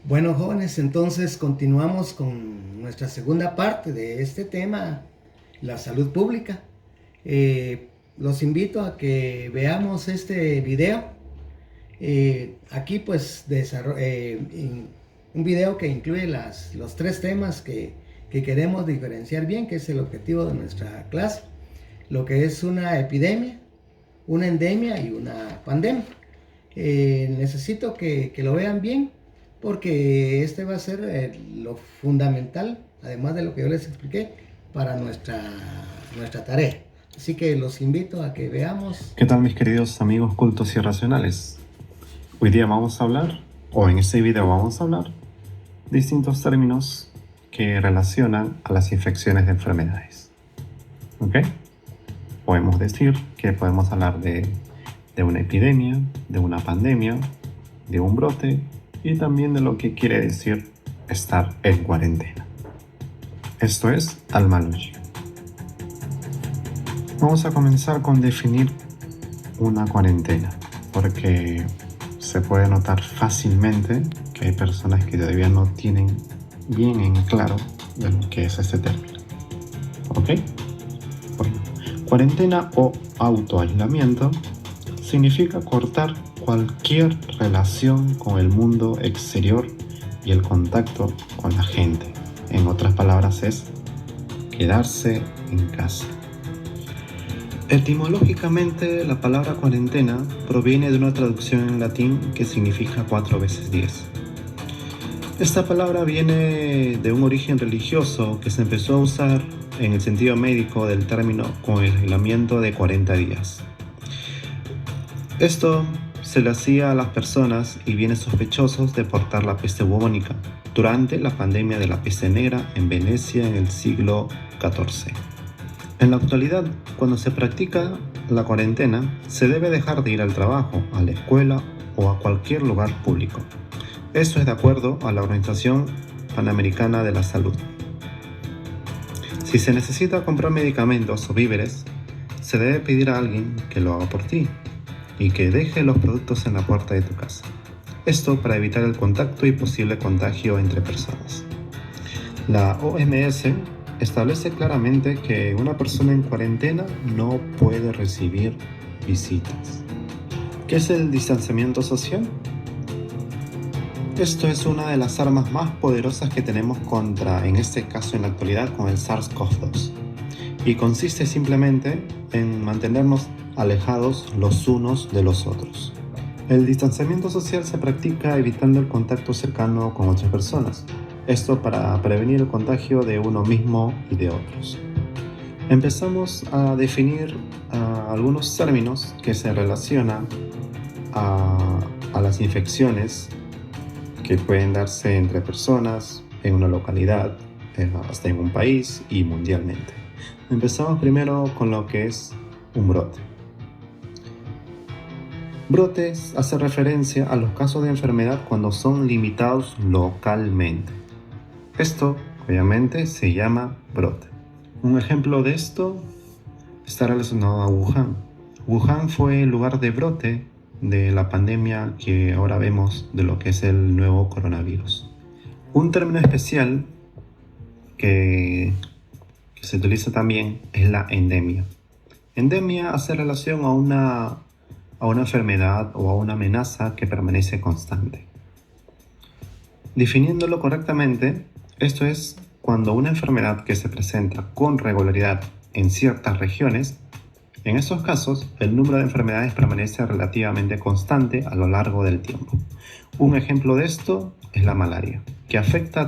Bueno, jóvenes, entonces continuamos con nuestra segunda parte de este tema, la salud pública. Los invito a que veamos este video. Aquí pues un video que incluye los tres temas que queremos diferenciar bien, que es el objetivo de nuestra clase, lo que es una epidemia, una endemia y una pandemia. Necesito que lo vean bien porque este va a ser lo fundamental, además de lo que yo les expliqué, para nuestra tarea. Así que los invito a que veamos. ¿Qué tal, mis queridos amigos cultos y racionales? Hoy día vamos a hablar, o en este video vamos a hablar, distintos términos que relacionan a las infecciones de enfermedades. ¿Ok? Podemos decir que podemos hablar de una epidemia, de una pandemia, de un brote y también de lo que quiere decir estar en cuarentena. Esto es Almalogy. Vamos a comenzar con definir una cuarentena, porque se puede notar fácilmente que hay personas que todavía no tienen bien en claro de lo que es este término. ¿Ok? Bueno, cuarentena o autoaislamiento significa cortar cualquier relación con el mundo exterior y el contacto con la gente. En otras palabras, es quedarse en casa. Etimológicamente, la palabra cuarentena proviene de una traducción en latín que significa 4 veces 10. Esta palabra viene de un origen religioso que se empezó a usar en el sentido médico del término con el aislamiento de 40 días. Esto se le hacía a las personas y bienes sospechosos de portar la peste bubónica durante la pandemia de la peste negra en Venecia en el siglo XIV. En la actualidad, cuando se practica la cuarentena, se debe dejar de ir al trabajo, a la escuela o a cualquier lugar público. Esto es de acuerdo a la Organización Panamericana de la Salud. Si se necesita comprar medicamentos o víveres, se debe pedir a alguien que lo haga por ti y que deje los productos en la puerta de tu casa. Esto para evitar el contacto y posible contagio entre personas. La OMS establece claramente que una persona en cuarentena no puede recibir visitas. ¿Qué es el distanciamiento social? Esto es una de las armas más poderosas que tenemos contra, en este caso en la actualidad, con el SARS-CoV-2. Y consiste simplemente en mantenernos alejados los unos de los otros. El distanciamiento social se practica evitando el contacto cercano con otras personas. Esto para prevenir el contagio de uno mismo y de otros. Empezamos a definir algunos términos que se relacionan a las infecciones que pueden darse entre personas, en una localidad, hasta en un país y mundialmente. Empezamos primero con lo que es un brote. Brotes hace referencia a los casos de enfermedad cuando son limitados localmente. Esto, obviamente, se llama brote. Un ejemplo de esto está relacionado a Wuhan. Wuhan fue el lugar de brote de la pandemia que ahora vemos de lo que es el nuevo coronavirus. Un término especial que se utiliza también es la endemia. Endemia hace relación a una enfermedad o a una amenaza que permanece constante. Definiéndolo correctamente, esto es cuando una enfermedad que se presenta con regularidad en ciertas regiones, en esos casos el número de enfermedades permanece relativamente constante a lo largo del tiempo. Un ejemplo de esto es la malaria, que afecta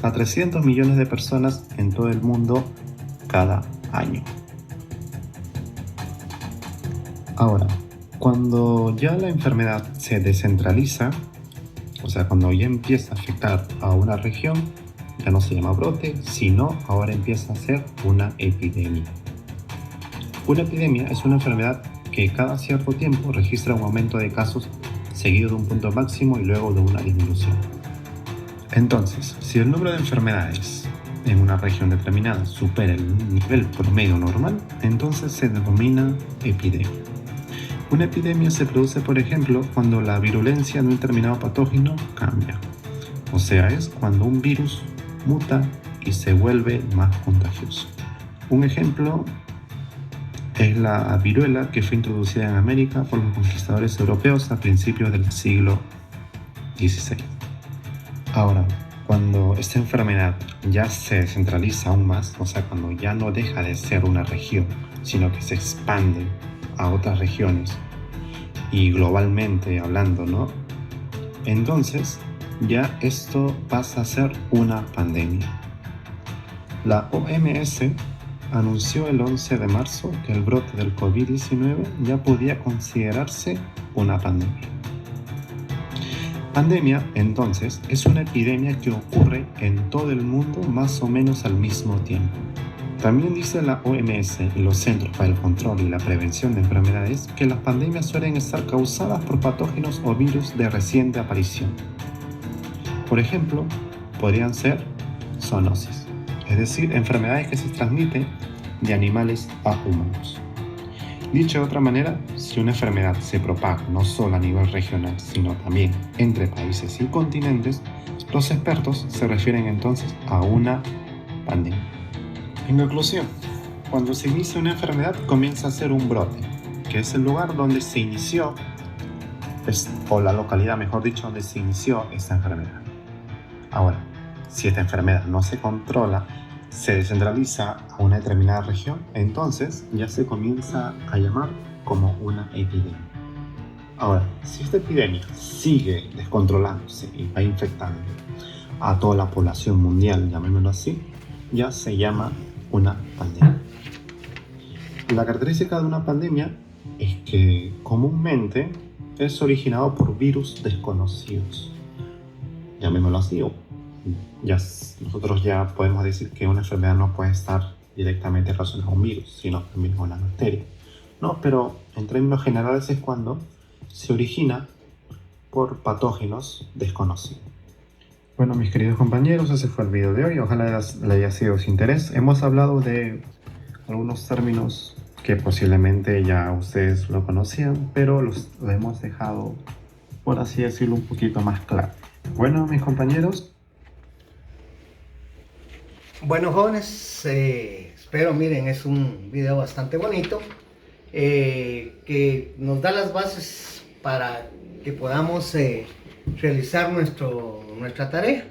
a 300 millones de personas en todo el mundo cada año. Ahora, cuando ya la enfermedad se descentraliza, o sea, cuando ya empieza a afectar a una región, ya no se llama brote, sino ahora empieza a ser una epidemia. Una epidemia es una enfermedad que cada cierto tiempo registra un aumento de casos seguido de un punto máximo y luego de una disminución. Entonces, si el número de enfermedades en una región determinada supera el nivel promedio normal, entonces se denomina epidemia. Una epidemia se produce, por ejemplo, cuando la virulencia de un determinado patógeno cambia. O sea, es cuando un virus muta y se vuelve más contagioso. Un ejemplo es la viruela, que fue introducida en América por los conquistadores europeos a principios del siglo XVI. Ahora, cuando esta enfermedad ya se descentraliza aún más, o sea, cuando ya no deja de ser una región, sino que se expande a otras regiones y globalmente hablando, ¿no? Entonces, ya esto pasa a ser una pandemia. La OMS anunció el 11 de marzo que el brote del COVID-19 ya podía considerarse una pandemia. Pandemia, entonces, es una epidemia que ocurre en todo el mundo más o menos al mismo tiempo. También dice la OMS y los Centros para el Control y la Prevención de Enfermedades que las pandemias suelen estar causadas por patógenos o virus de reciente aparición. Por ejemplo, podrían ser zoonosis, es decir, enfermedades que se transmiten de animales a humanos. Dicho de otra manera, si una enfermedad se propaga no solo a nivel regional, sino también entre países y continentes, los expertos se refieren entonces a una pandemia. En conclusión, cuando se inicia una enfermedad comienza a ser un brote, que es el lugar donde se inició, o la localidad, mejor dicho, donde se inició esta enfermedad. Ahora, si esta enfermedad no se controla, se descentraliza a una determinada región, entonces ya se comienza a llamar como una epidemia. Ahora, si esta epidemia sigue descontrolándose y va infectando a toda la población mundial, llamémoslo así, ya se llama una pandemia. La característica de una pandemia es que comúnmente es originado por virus desconocidos, llamémoslo así, o nosotros ya podemos decir que una enfermedad no puede estar directamente relacionada a un virus, sino también con una bacteria, ¿no? Pero en términos generales es cuando se origina por patógenos desconocidos. Bueno, mis queridos compañeros, ese fue el video de hoy. Ojalá les haya sido de su interés. Hemos hablado de algunos términos que posiblemente ya ustedes lo conocían, pero los hemos dejado, por así decirlo, un poquito más claro. Bueno, mis compañeros. Bueno, jóvenes, espero, miren, es un video bastante bonito que nos da las bases para que podamos realizar nuestra tarea.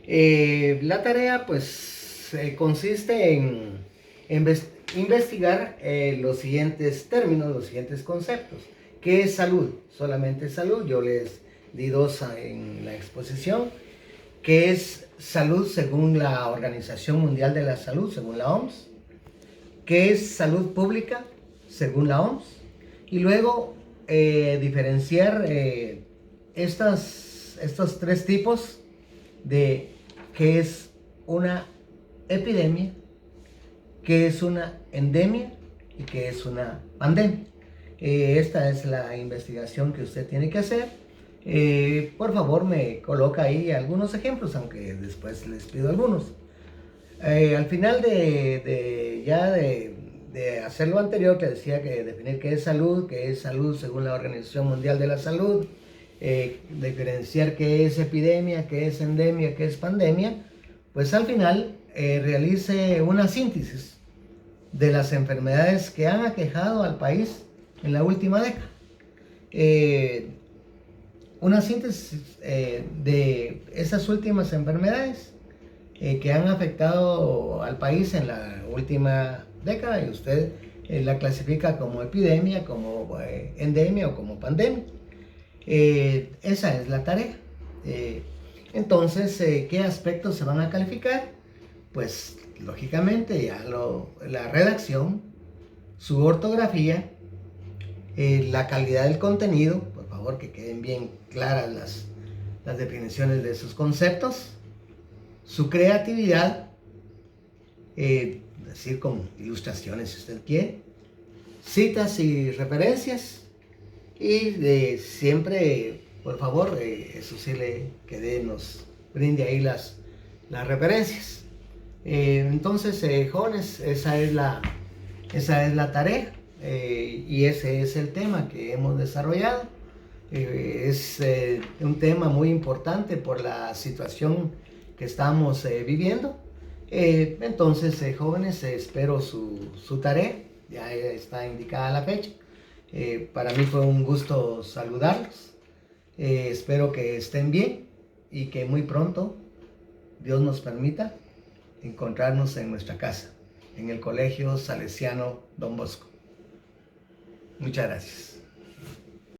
La tarea pues consiste en investigar los siguientes términos, los siguientes conceptos. ¿Qué es salud? Solamente salud. Yo les di dos en la exposición. ¿Qué es salud según la Organización Mundial de la Salud, según la OMS? ¿Qué es salud pública según la OMS? Y luego diferenciar estos tres tipos de qué es una epidemia, qué es una endemia y qué es una pandemia. Esta es la investigación que usted tiene que hacer. Por favor, me coloca ahí algunos ejemplos, aunque después les pido algunos. Al final de hacer lo anterior, que decía que definir qué es salud según la Organización Mundial de la Salud, diferenciar qué es epidemia, qué es endemia, qué es pandemia, pues al final realice una síntesis de las enfermedades que han aquejado al país en la última década. Una síntesis de esas últimas enfermedades que han afectado al país en la última década, y usted la clasifica como epidemia, como endemia o como pandemia. Esa es la tarea. Entonces, ¿qué aspectos se van a calificar? Pues lógicamente ya la redacción, su ortografía, la calidad del contenido, por favor que queden bien claras las definiciones de sus conceptos, su creatividad, decir con ilustraciones si usted quiere, citas y referencias, y siempre, por favor, eso sí que nos brinde ahí las referencias. Entonces, jóvenes, esa es la tarea. Y ese es el tema que hemos desarrollado. Es un tema muy importante por la situación que estamos viviendo. Entonces, jóvenes, espero su tarea, ya está indicada la fecha. Para mí fue un gusto saludarlos. Espero que estén bien y que muy pronto Dios nos permita encontrarnos en nuestra casa, en el Colegio Salesiano Don Bosco. Muchas gracias.